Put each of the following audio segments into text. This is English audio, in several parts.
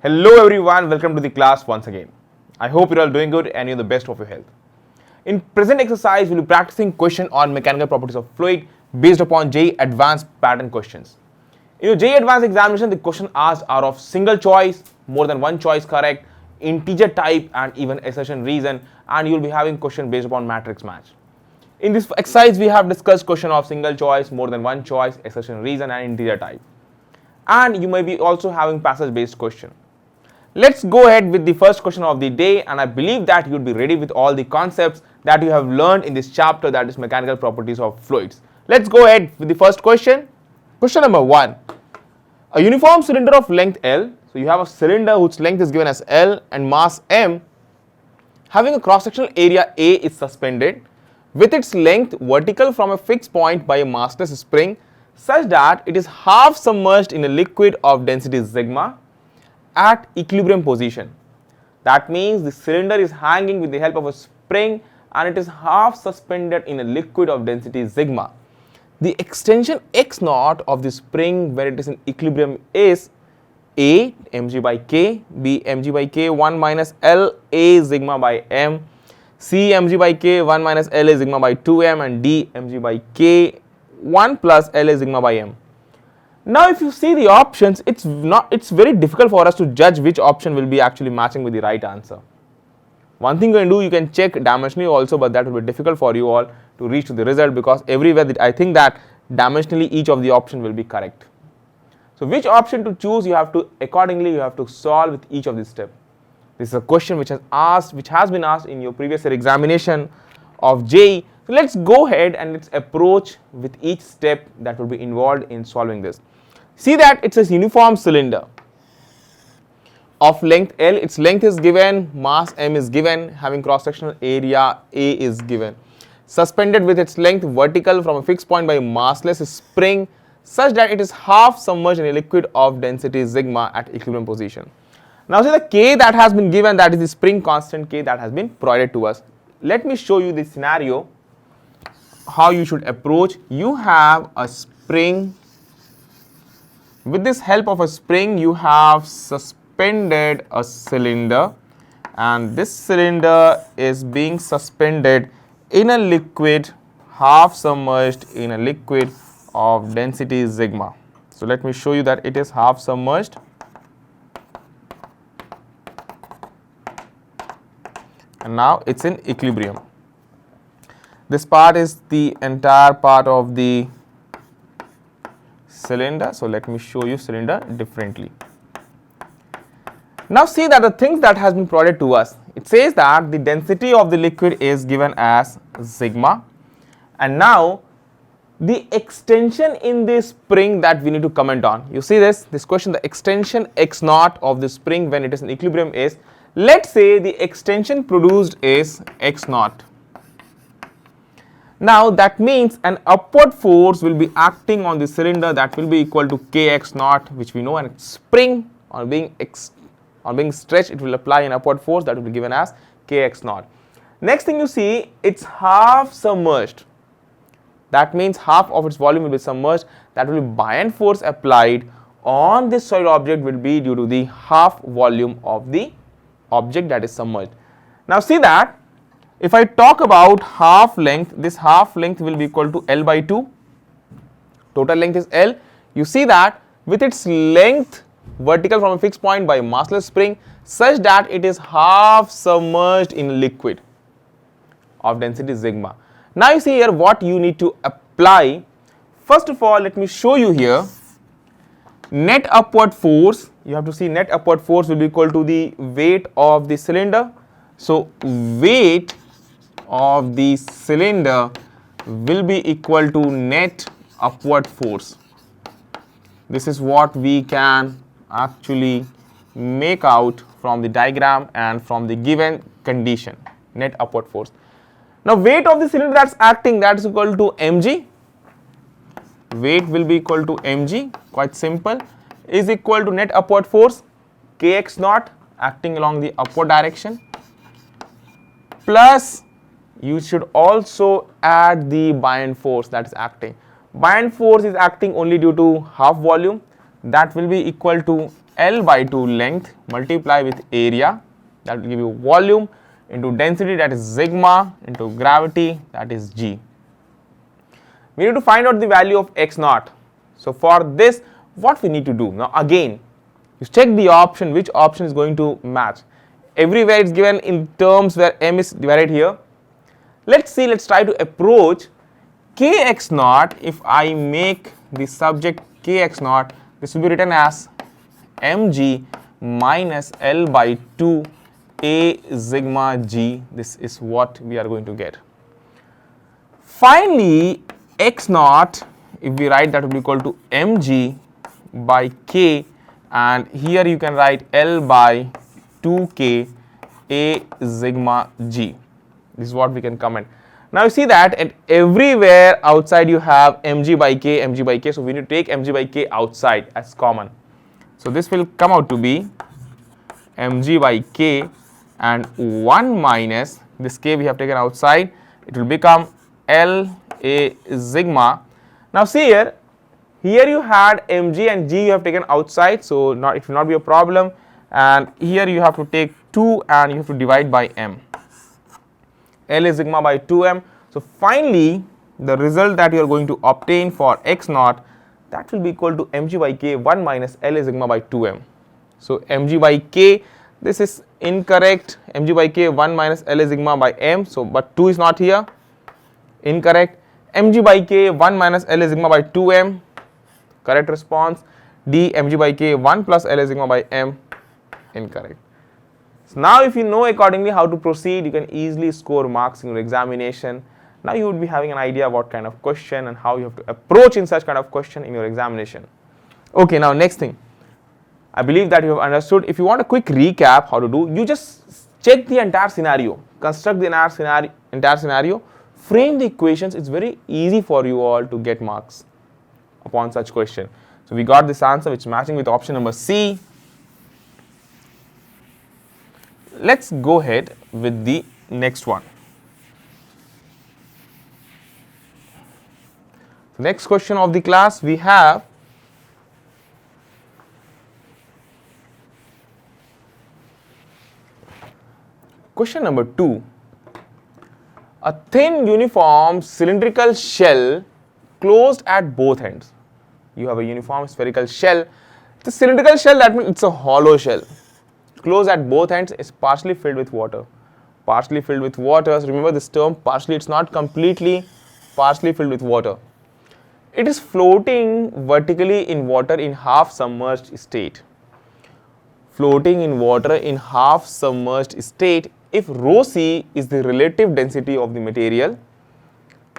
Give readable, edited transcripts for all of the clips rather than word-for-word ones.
Hello everyone, welcome to the class once again. I hope you're all doing good and you're in the best of your health. In present exercise, we'll be practicing question on mechanical properties of fluid based upon JEE Advanced pattern questions. In your JEE Advanced examination, the question asked are of single choice, more than one choice correct, integer type and even assertion reason, and you'll be having question based upon matrix match. In this exercise, we have discussed question of single choice, more than one choice, assertion reason and integer type. And you may be also having passage based question. Let's go ahead with the first question of the day, and I believe that you'll be ready with all the concepts that you have learned in this chapter, that is mechanical properties of fluids. Let's go ahead with the first question. Question number 1. A uniform cylinder of length L, so you have a cylinder whose length is given as L and mass M, having a cross-sectional area A is suspended with its length vertical from a fixed point by a massless spring such that it is half submerged in a liquid of density sigma at equilibrium position. That means the cylinder is hanging with the help of a spring and it is half suspended in a liquid of density sigma. The extension x naught of the spring when it is in equilibrium is A mg by k, B mg by k 1 minus L A sigma by m, C mg by k 1 minus L A sigma by 2m, and D mg by k 1 plus L A sigma by m. Now if you see the options, it's very difficult for us to judge which option will be actually matching with the right answer. One thing you can do, you can check dimensionally also, but that will be difficult for you all to reach to the result, because everywhere I think that dimensionally each of the option will be correct. So which option to choose, you have to solve with each of these steps. This is a question which has been asked in your previous year examination of JEE. So let's go ahead and let's approach with each step that will be involved in solving this. See that it's a uniform cylinder of length L, its length is given, mass M is given, having cross-sectional area A is given, suspended with its length vertical from a fixed point by a massless spring such that it is half submerged in a liquid of density sigma at equilibrium position. Now see the K that has been given, that is the spring constant K that has been provided to us. Let me show you the scenario how you should approach. You have a spring. With this help of a spring, you have suspended a cylinder, and this cylinder is being suspended in a liquid, half submerged in a liquid of density sigma. So let me show you that it is half submerged. And now it's in equilibrium. This part is the entire part of the cylinder. So let me show you cylinder differently. Now see that the things that has been provided to us, it says that the density of the liquid is given as sigma, and now the extension in this spring that we need to comment on. You see this question, the extension x naught of the spring when it is in equilibrium is, let's say the extension produced is x naught. Now that means an upward force will be acting on the cylinder that will be equal to kx naught, which we know, and spring on being stretched, it will apply an upward force that will be given as kx naught. Next thing you see, it's half submerged. That means half of its volume will be submerged. That will be buoyant force applied on this solid object will be due to the half volume of the object that is submerged. Now see that if I talk about half length, this half length will be equal to L by 2. Total length is L. You see that with its length vertical from a fixed point by a massless spring such that it is half submerged in liquid of density sigma. Now you see here what you need to apply. First of all, let me show you here net upward force. You have to see net upward force will be equal to the weight of the cylinder. So weight of the cylinder will be equal to net upward force. This is what we can actually make out from the diagram and from the given condition, net upward force. Now weight of the cylinder that's acting, that is equal to mg. Weight will be equal to mg, quite simple, is equal to net upward force kx naught acting along the upward direction, plus you should also add the buoyant force that is acting. Buoyant force is acting only due to half volume, that will be equal to L by 2 length multiply with area, that will give you volume, into density, that is sigma, into gravity, that is g. We need to find out the value of x naught. So for this, what we need to do? Now again, you check the option, which option is going to match. Everywhere it's given in terms where m is divided here. Let's see, let's try to approach kx naught. If I make the subject kx naught, this will be written as mg minus L by 2 a sigma g. This is what we are going to get. Finally, x naught, if we write, that will be equal to mg by k, and here you can write L by 2k a sigma g. This is what we can comment. Now you see that at everywhere outside you have mg by k, so we need to take mg by k outside as common. So this will come out to be mg by k, and 1 minus this k we have taken outside, it will become L a sigma. Now see here you had mg and g you have taken outside, so it will not be a problem, and here you have to take 2 and you have to divide by m. L is sigma by 2m. So finally the result that you are going to obtain for x naught, that will be equal to mg by k 1 minus L is sigma by 2m. So mg by k, this is incorrect, mg by k 1 minus L is sigma by m, so but 2 is not here, incorrect. Mg by k 1 minus L is sigma by 2m, correct response. D, mg by k 1 plus L is sigma by m, incorrect. So now if you know accordingly how to proceed, you can easily score marks in your examination. Now you would be having an idea what kind of question and how you have to approach in such kind of question in your examination. Okay, now next thing, I believe that you have understood. If you want a quick recap how to do, you just check the entire scenario, construct the entire scenario, frame the equations. It's very easy for you all to get marks upon such question. So we got this answer which is matching with option number C. Let's go ahead with the next one. The next question of the class we have question number 2. A thin uniform cylindrical shell closed at both ends. You have a uniform spherical shell. The cylindrical shell, that means it's a hollow shell. Closed at both ends, is partially filled with water. Partially filled with water. So remember this term, partially, it's not completely partially filled with water. It is floating vertically in water in half submerged state. Floating in water in half submerged state. If rho c is the relative density of the material,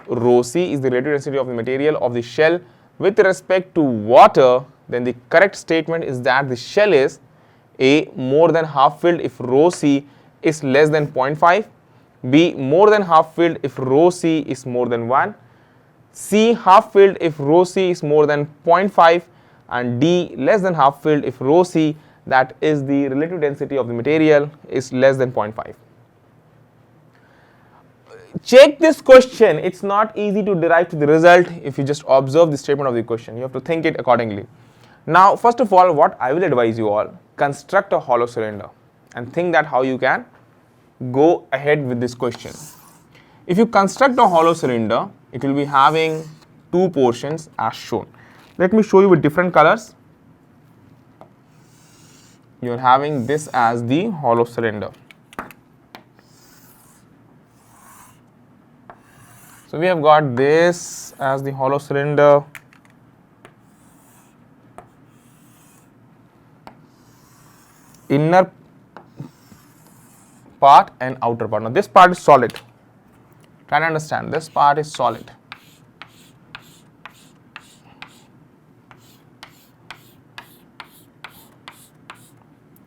rho c is the relative density of the material of the shell with respect to water, then the correct statement is that the shell is A, more than half filled if rho c is less than 0.5, B, more than half filled if rho c is more than 1, C, half filled if rho c is more than 0.5, and D, less than half filled if rho c, that is the relative density of the material, is less than 0.5. Check this question. It's not easy to derive to the result if you just observe the statement of the question. You have to think it accordingly. Now, first of all, what I will advise you all, construct a hollow cylinder and think that how you can go ahead with this question. If you construct a hollow cylinder, it will be having two portions as shown. Let me show you with different colors. You are having this as the hollow cylinder. So we have got this as the hollow cylinder. Inner part and outer part. Now this part is solid. Try to understand, this part is solid.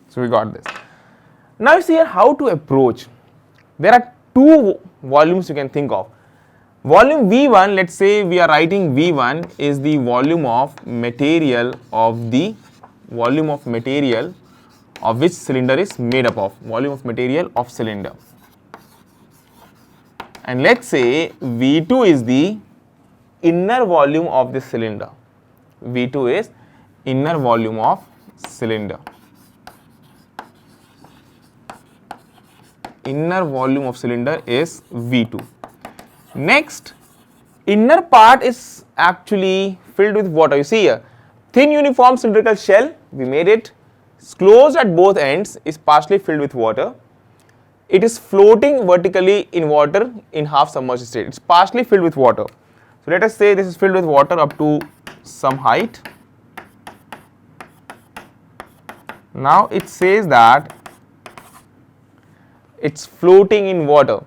So we got this. Now you see here how to approach. There are two volumes you can think of. Volume V1, let's say we are writing V1 is the volume of material of the of which cylinder is made up of, volume of material of cylinder. And let's say V2 is the inner volume of this cylinder. V2 is inner volume of cylinder. Inner volume of cylinder is V2. Next, inner part is actually filled with water. You see here, thin uniform cylindrical shell, we made it. It's closed at both ends, is partially filled with water. It is floating vertically in water in half submerged state. It's partially filled with water. So let us say this is filled with water up to some height. Now it says that it's floating in water.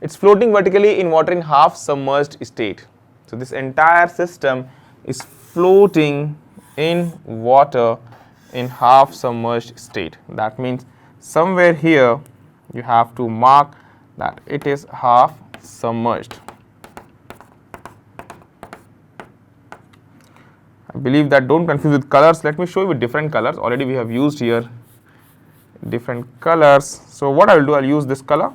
It's floating vertically in water in half submerged state. So this entire system is floating in water in half submerged state. That means somewhere here you have to mark that it is half submerged. I believe that don't confuse with colors. Let me show you with different colors. Already we have used here different colors. So what I will do, I'll use this color.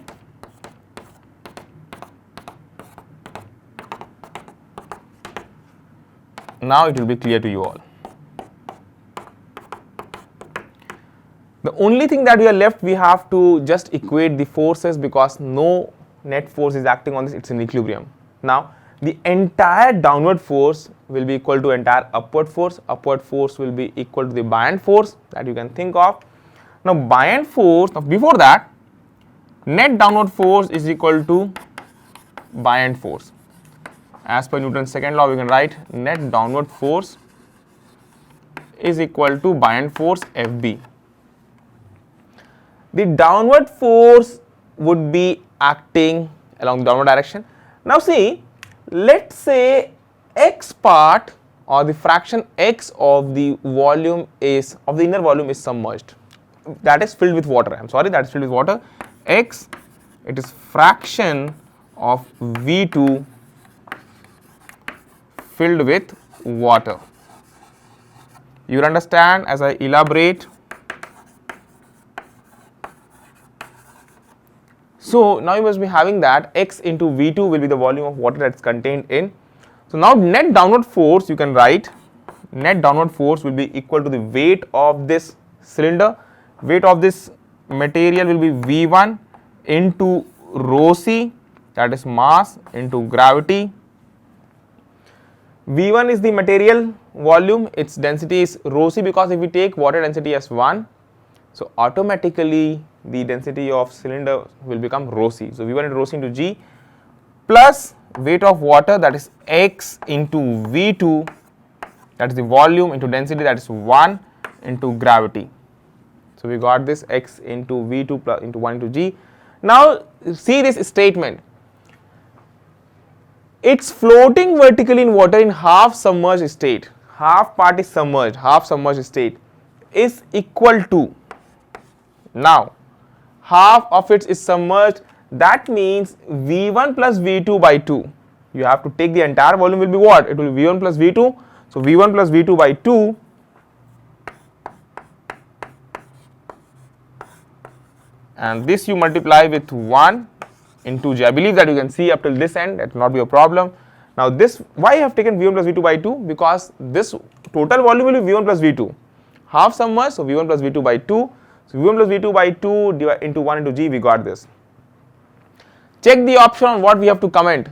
Now it will be clear to you all. The only thing that we are left, we have to just equate the forces because no net force is acting on this, it's in equilibrium. Now the entire downward force will be equal to entire upward force. Upward force will be equal to the buoyant force that you can think of. Now buoyant force, now before that, net downward force is equal to buoyant force. As per Newton's second law, we can write net downward force is equal to buoyant force Fb. The downward force would be acting along the downward direction. Now see, let's say x part or the fraction x of the volume is, of the inner volume is submerged. That is filled with water. I'm sorry, that is filled with water. X, it is fraction of V2 filled with water. You will understand as I elaborate. So now you must be having that x into V2 will be the volume of water that's contained in. So now net downward force, you can write net downward force will be equal to the weight of this cylinder. Weight of this material will be V1 into rho c, that is mass, into gravity. V1 is the material volume, its density is rho c, because if we take water density as 1, so automatically the density of cylinder will become rho c. So V1 into rho c into G plus weight of water, that is x into V2, that is the volume, into density, that is 1, into gravity. So we got this x into V2 plus into 1 into G. Now see this statement. It's floating vertically in water in half submerged state. Half part is submerged, half submerged state is equal to, now half of it is submerged, that means V1 plus V2 by 2. You have to take the entire volume will be what? It will be V1 plus V2. So V1 plus V2 by 2 and this you multiply with 1 into G. I believe that you can see up till this end, that will not be a problem. Now this, why I have taken V1 plus V2 by 2? Because this total volume will be V1 plus V2. Half submerged, so V1 plus V2 by 2. So V1 plus V2 by 2 into 1 into G, we got this. Check the option on what we have to comment.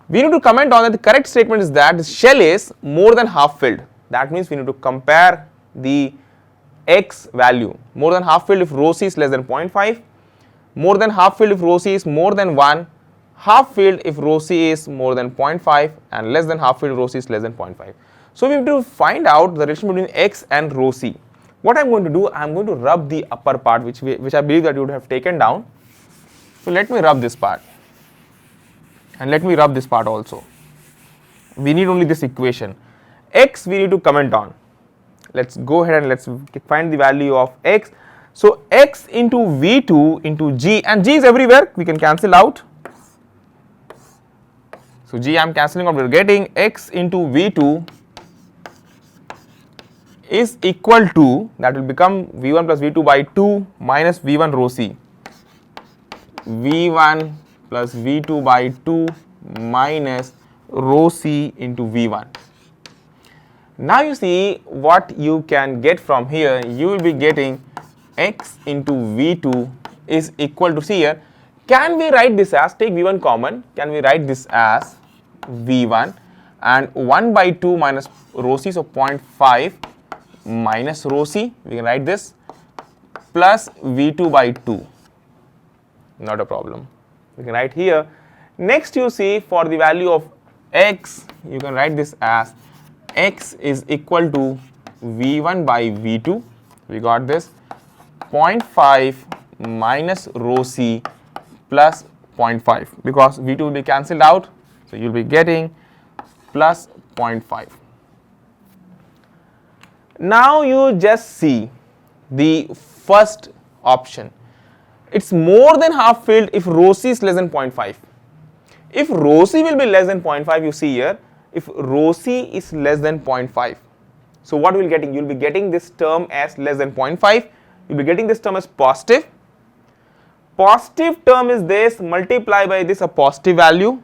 We need to comment on that the correct statement is that the shell is more than half filled. That means we need to compare the x value. More than half filled if rho c is less than 0.5. More than half filled if rho c is more than 1, half filled if rho c is more than 0.5 and less than half filled if rho c is less than 0.5. So we have to find out the relation between x and rho c. What I am going to do, I am going to rub the upper part which I believe that you would have taken down. So let me rub this part and let me rub this part also. We need only this equation. X we need to comment on. Let's go ahead and let's find the value of x. So x into V2 into G, and G is everywhere, we can cancel out. So G I am cancelling out, we are getting x into V2 is equal to, that will become V1 plus V2 by 2 minus V1 rho c. V1 plus V2 by 2 minus rho c into V1. Now you see what you can get from here. You will be getting x into V2 is equal to, see here, can we write this as, take V1 common, can we write this as V1 and 1 by 2 minus rho c, so 0.5 minus rho c, we can write this, plus V2 by 2, not a problem, we can write here. Next you see for the value of x, you can write this as x is equal to V1 by V2, we got this, 0.5 minus rho c plus 0.5, because V2 will be cancelled out, so you will be getting plus 0.5. Now you just see the first option. It's more than half filled if rho c is less than 0.5. If rho c will be less than 0.5, you see here, if rho c is less than 0.5. So what we will getting? You will be getting this term as less than 0.5. You will be getting this term as positive. Positive term is this, multiply by this a positive value.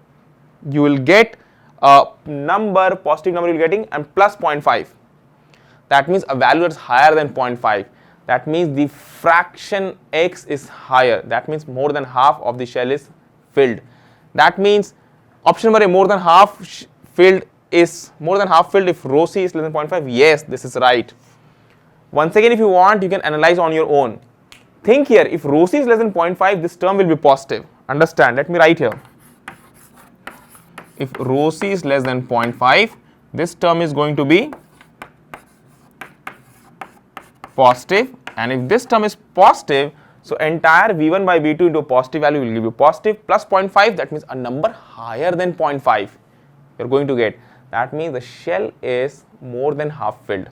You will get a number, positive number you will be getting, and plus 0.5. That means a value that's higher than 0.5. That means the fraction x is higher. That means more than half of the shell is filled. That means option number A, more than half filled, is more than half filled if rho c is less than 0.5. Yes, this is right. Once again, if you want, you can analyze on your own. Think here, if rho c is less than 0.5, this term will be positive. Understand? Let me write here. If rho c is less than 0.5, this term is going to be positive, and if this term is positive, so entire V1 by V2 into a positive value will give you positive plus 0.5, that means a number higher than 0.5 you're going to get. That means the shell is more than half filled.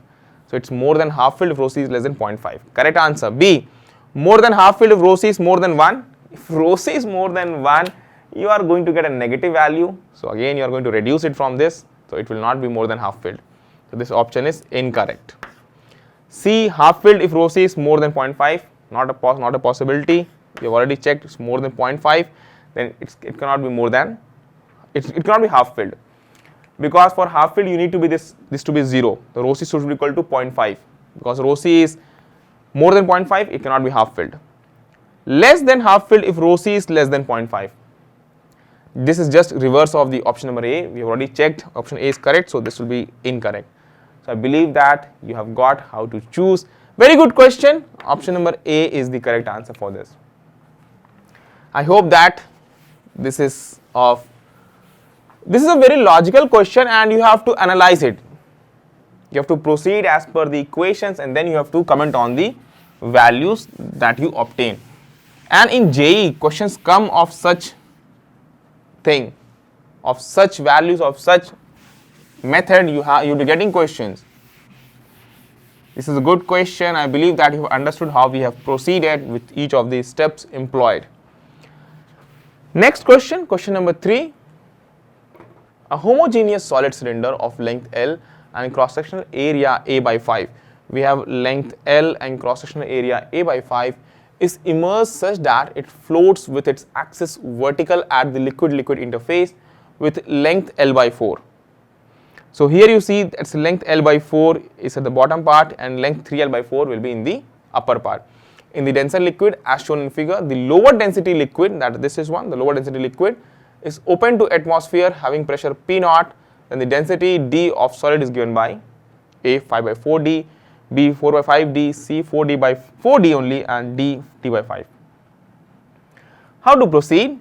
So it's more than half filled if rho c is less than 0.5. Correct answer. B, more than half filled if rho c is more than 1. If rho c is more than 1, you are going to get a negative value. So again, you are going to reduce it from this. So it will not be more than half filled. So this option is incorrect. C, half filled if rho c is more than 0.5, not a possibility. We have already checked, it's more than 0.5, then it cannot be more than, it cannot be half filled, because for half filled you need to be this to be 0. The rho c should be equal to 0.5, because rho c is more than 0.5, it cannot be half filled. Less than half filled if rho c is less than 0.5. This is just reverse of the option number A. We have already checked, option A is correct, so this will be incorrect. So I believe that you have got how to choose. Very good question. Option number A is the correct answer for this. I hope that this is a very logical question, and you have to analyze it. You have to proceed as per the equations, and then you have to comment on the values that you obtain. And in JEE, questions come of such thing, of such values, of such method, you'll be getting questions. This is a good question. I believe that you have understood how we have proceeded with each of these steps employed. Next question, question number 3. A homogeneous solid cylinder of length L and cross-sectional area A by 5. We have length L and cross-sectional area A by 5 is immersed such that it floats with its axis vertical at the liquid-liquid interface with length L by 4. So here you see its length L by 4 is at the bottom part and length 3L by 4 will be in the upper part. In the denser liquid as shown in figure, the lower density liquid, that this is one, the lower density liquid is open to atmosphere having pressure P0, then the density D of solid is given by A 5 by 4D, B 4 by 5D, C 4D by 4D only, and D T by 5. How to proceed?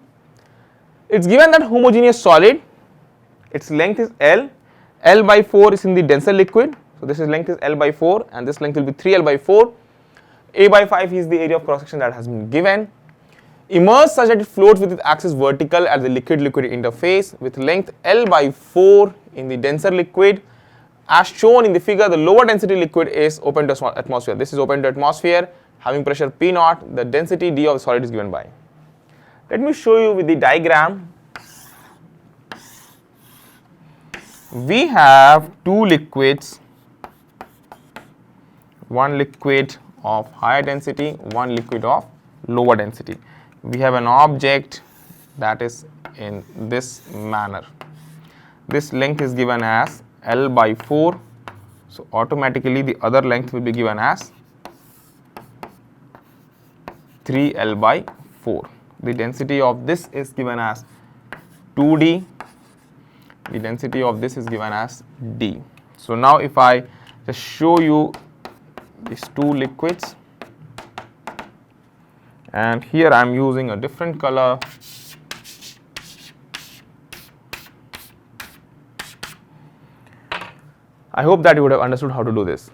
It's given that homogeneous solid, its length is L, L by 4 is in the denser liquid, so this is length is L by 4 and this length will be 3L by 4. A by 5 is the area of cross section that has been given. Immersed such that it floats with its axis vertical at the liquid-liquid interface with length L by 4 in the denser liquid. As shown in the figure, the lower density liquid is open to atmosphere. This is open to atmosphere having pressure P0, the density D of the solid is given by. Let me show you with the diagram. We have two liquids, one liquid of higher density, one liquid of lower density. We have an object that is in this manner. This length is given as L by 4 So automatically the other length will be given as 3L by 4. The density of this is given as 2D. The density of this is given as D. So now if I just show you these two liquids, and here I am using a different color. I hope that you would have understood how to do this.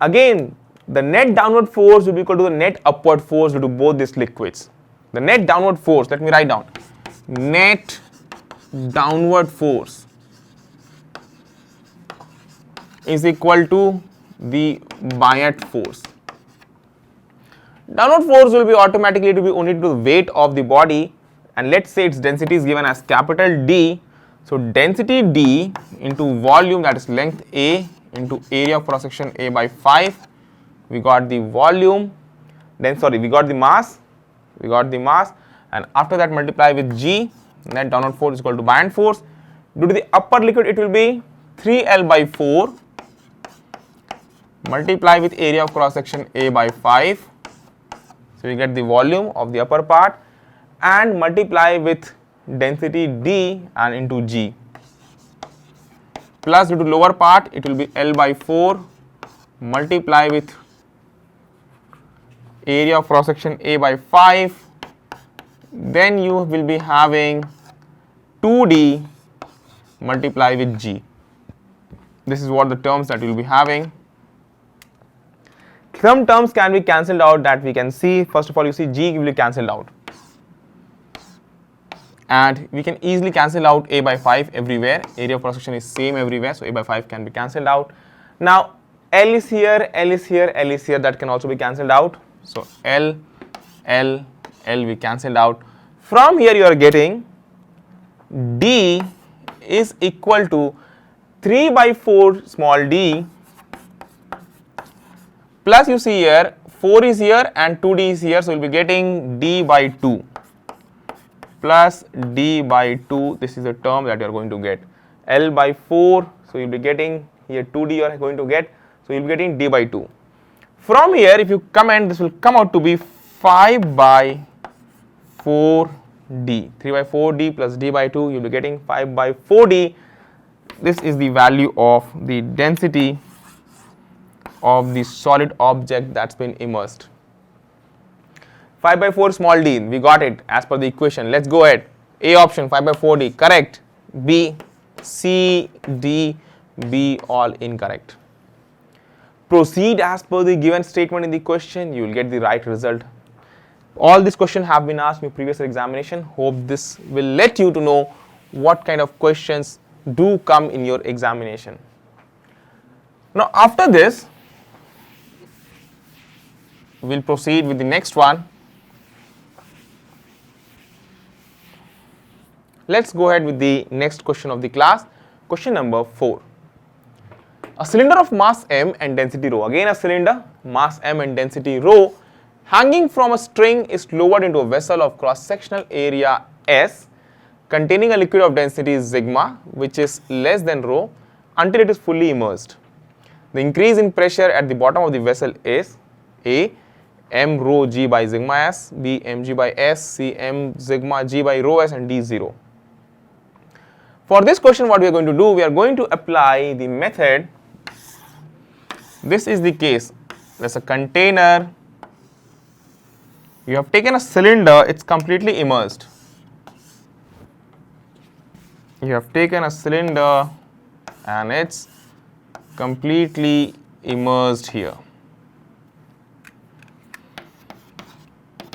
Again, the net downward force will be equal to the net upward force due to both these liquids. The net downward force, let me write down, net downward force is equal to the buoyant force. Downward force will be automatically to be only to the weight of the body, and let's say its density is given as capital D. So density D into volume, that is length A, into area of cross section A by 5. We got the volume, then we got the mass, and after that multiply with G, net downward force is equal to buoyant force. Due to the upper liquid, it will be 3L by 4 multiply with area of cross section A by 5. So we get the volume of the upper part and multiply with density D and into G, plus due to lower part it will be L by 4 multiply with area of cross section A by 5. Then you will be having 2D multiply with G. This is what the terms that you will be having. Some terms can be cancelled out that we can see. First of all, you see G will be cancelled out, and we can easily cancel out A by 5 everywhere. Area of cross section is same everywhere, so A by 5 can be cancelled out. Now L is here, L is here, L is here, that can also be cancelled out. So L, L, L we cancelled out. From here you are getting D is equal to 3 by 4 small d, plus you see here 4 is here and 2D is here, so you will be getting D by 2 plus D by 2. This is the term that you are going to get. L by 4, so you will be getting here 2D you are going to get, so you will be getting D by 2. From here if you comment, this will come out to be 5 by 4D. 3 by 4D plus D by 2, you will be getting 5 by 4D. This is the value of the density of the solid object that's been immersed. 5 by 4 small d, we got it as per the equation. Let's go ahead. A option 5 by 4d, correct. B, C, D, B all incorrect. Proceed as per the given statement in the question, you will get the right result. All these questions have been asked in previous examination. Hope this will let you to know what kind of questions do come in your examination. Now after this, we'll proceed with the next one. Let's go ahead with the next question of the class. Question number 4. A cylinder of mass m and density rho, again a cylinder, mass m and density rho, hanging from a string is lowered into a vessel of cross-sectional area S containing a liquid of density sigma, which is less than rho, until it is fully immersed. The increase in pressure at the bottom of the vessel is A, m rho g by sigma s, B, mg by s, C, m sigma g by rho s, and D 0. For this question, what we are going to do, we are going to apply the method. This is the case. There's a container. You have taken a cylinder, it's completely immersed. You have taken a cylinder and it's completely immersed here.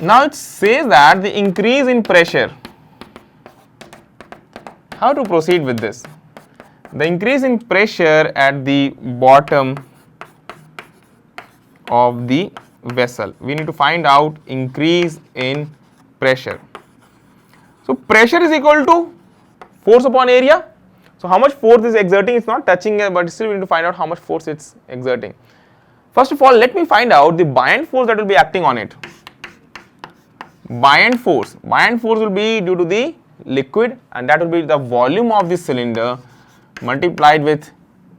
Now it says that the increase in pressure. How to proceed with this? The increase in pressure at the bottom of the vessel. We need to find out increase in pressure. So pressure is equal to force upon area. So how much force is exerting? It's not touching it, but still we need to find out how much force it's exerting. First of all, let me find out the buoyant force that will be acting on it. Buoyant force will be due to the liquid, and that will be the volume of the cylinder multiplied with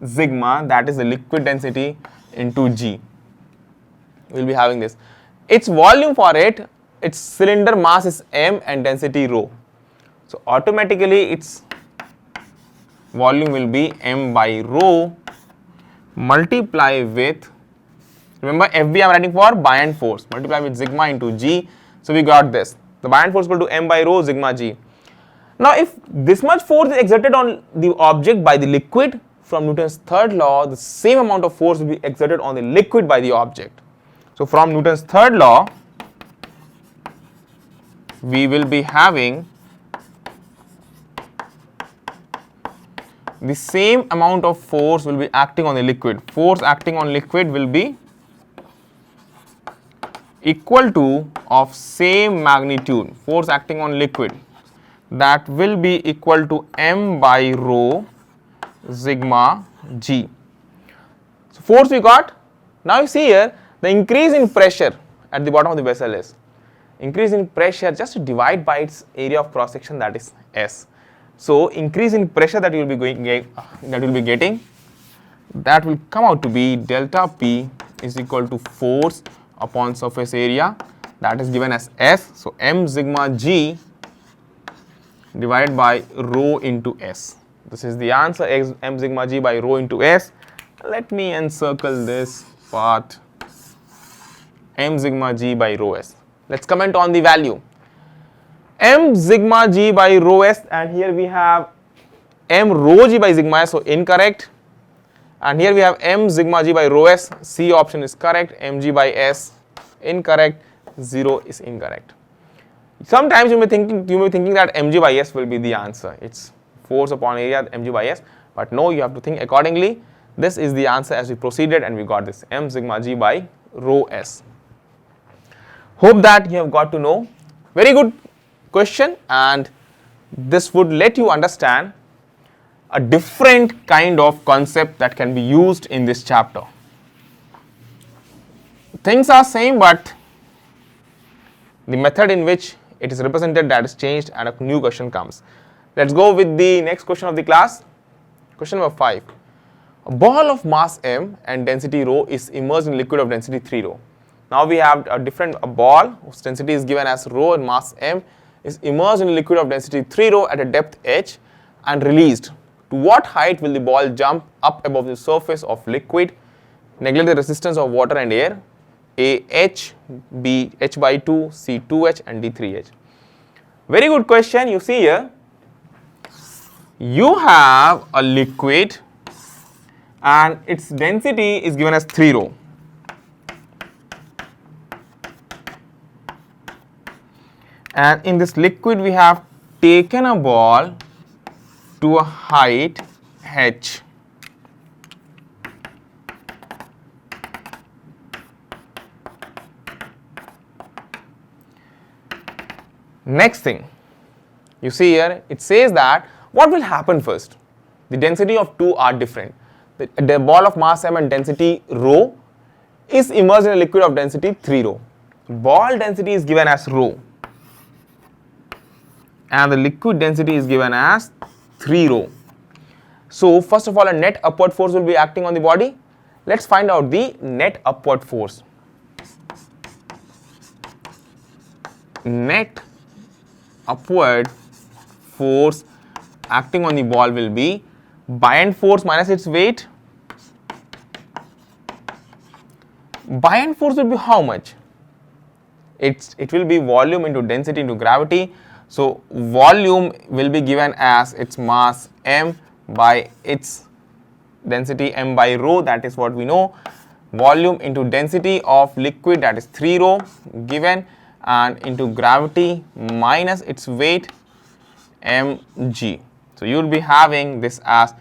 sigma, that is the liquid density, into G. We'll be having this. Its volume for it, its cylinder mass is m and density rho. So automatically its volume will be m by rho multiply with, remember FB I am writing for buoyant force, multiply with sigma into G. So we got this. The buoyant force equal to m by rho sigma G. Now if this much force is exerted on the object by the liquid, from Newton's third law, the same amount of force will be exerted on the liquid by the object. So from Newton's third law, we will be having the same amount of force will be acting on the liquid. Force acting on liquid will be equal to of same magnitude. Force acting on liquid, that will be equal to m by rho sigma G. So force we got. Now you see here the increase in pressure at the bottom of the vessel is increase in pressure, just divide by its area of cross section, that is S. So increase in pressure that you will be getting, that will come out to be delta P is equal to force upon surface area, that is given as S. So m sigma G divided by rho into S. This is the answer, m sigma G by rho into S. Let me encircle this part, m sigma G by rho S. Let's comment on the value. M sigma G by rho S, and here we have m rho G by sigma S, so incorrect. And here we have m sigma G by rho S, C option is correct, mg by S incorrect, 0 is incorrect. Sometimes you may be thinking that mg by S will be the answer. It's force upon area mg by S, but no, you have to think accordingly. This is the answer as we proceeded, and we got this m sigma G by rho S. Hope that you have got to know. Very good question, and this would let you understand a different kind of concept that can be used in this chapter. Things are same, but the method in which it is represented, that is changed, and a new question comes. Let's go with the next question of the class. Question number 5. A ball of mass m and density rho is immersed in liquid of density 3 rho. Now we have a ball whose density is given as rho and mass m is immersed in liquid of density 3 rho at a depth h and released. To what height will the ball jump up above the surface of liquid? Neglect the resistance of water and air. A h, B h by 2, C 2h, and D 3h. Very good question. You see here, you have a liquid and its density is given as 3 rho. And in this liquid we have taken a ball to a height h. Next thing, you see here, it says that what will happen first? The density of two are different. The ball of mass m and density rho is immersed in a liquid of density 3 rho. Ball density is given as rho, and the liquid density is given as 3 rho. So first of all, a net upward force will be acting on the body. Let's find out the net upward force. Net upward force acting on the ball will be buoyant force minus its weight. Buoyant force will be how much? It will be volume into density into gravity. So volume will be given as its mass m by its density m by rho, that is what we know. Volume into density of liquid, that is 3 rho given, and into gravity minus its weight mg. So you will be having this as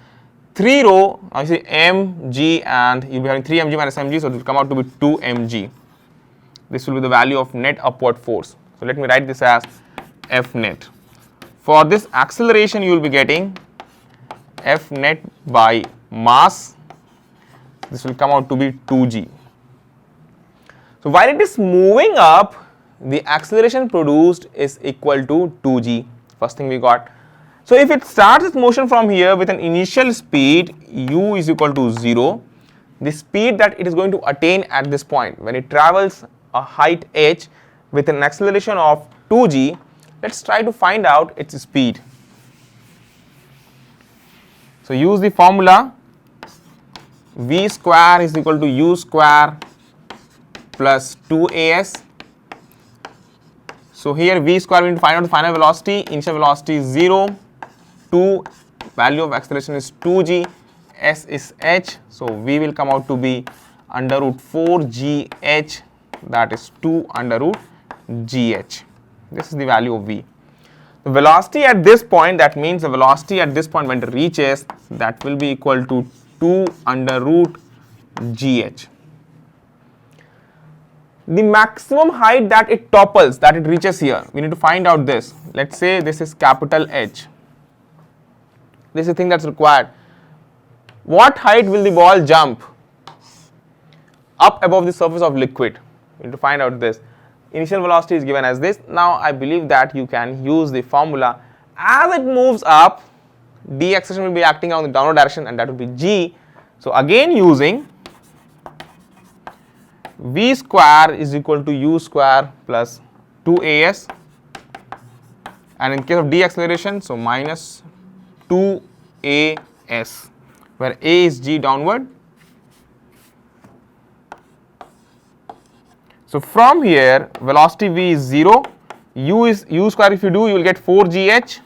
3 rho, I see mg, and you will be having 3 mg minus mg, so it will come out to be 2 mg. This will be the value of net upward force. So let me write this as F net. For this acceleration, you will be getting F net by mass. This will come out to be 2g. So while it is moving up, the acceleration produced is equal to 2g. First thing we got. So if it starts its motion from here with an initial speed u is equal to 0, the speed that it is going to attain at this point when it travels a height h with an acceleration of 2g, let's try to find out its speed. So use the formula v square is equal to u square plus 2as. So here v square we need to find out the final velocity. Initial velocity is 0, 2, value of acceleration is 2g, s is h. So v will come out to be under root 4gh, that is 2 under root gh. This is the value of v. The velocity at this point, that means the velocity at this point when it reaches, that will be equal to 2 under root gh. The maximum height that it topples, that it reaches here, we need to find out this. Let's say this is capital H. This is the thing that's required. What height will the ball jump up above the surface of liquid? We need to find out this. Initial velocity is given as this. Now I believe that you can use the formula. As it moves up, d acceleration will be acting on the downward direction, and that will be g. So again using v square is equal to u square plus 2as, and in case of d acceleration, so minus 2as, where a is g downward. So from here, velocity v is 0, u is u square. If you do, you will get 4gh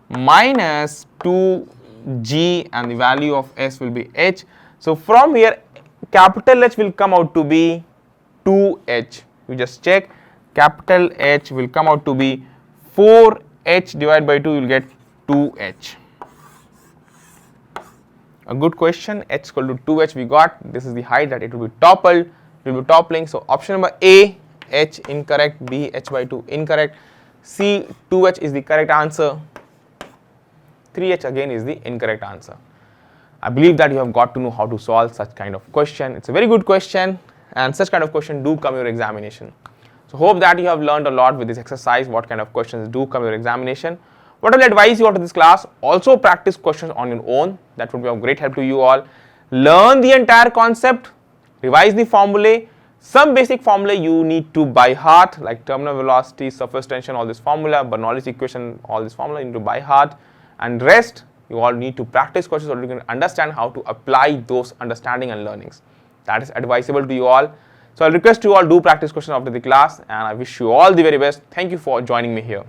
minus 2g, and the value of s will be h. So from here, capital H will come out to be 2h. You just check, capital H will come out to be 4h divided by 2, you will get 2h. A good question. H equal to 2h we got. This is the height that it will be toppled. It will be toppling. So option number A, h incorrect, B, h by 2 incorrect, C, 2h is the correct answer, 3h again is the incorrect answer. I believe that you have got to know how to solve such kind of question. It's a very good question, and such kind of question do come your examination. So hope that you have learned a lot with this exercise, what kind of questions do come your examination. What I will advise you after this class, also practice questions on your own. That would be of great help to you all. Learn the entire concept, revise the formulae. Some basic formulae you need to by heart, like terminal velocity, surface tension, all this formula, Bernoulli's equation, all this formula you need to by heart, and rest you all need to practice questions so that you can understand how to apply those understanding and learnings. That is advisable to you all. So I'll request you all do practice questions after the class, and I wish you all the very best. Thank you for joining me here.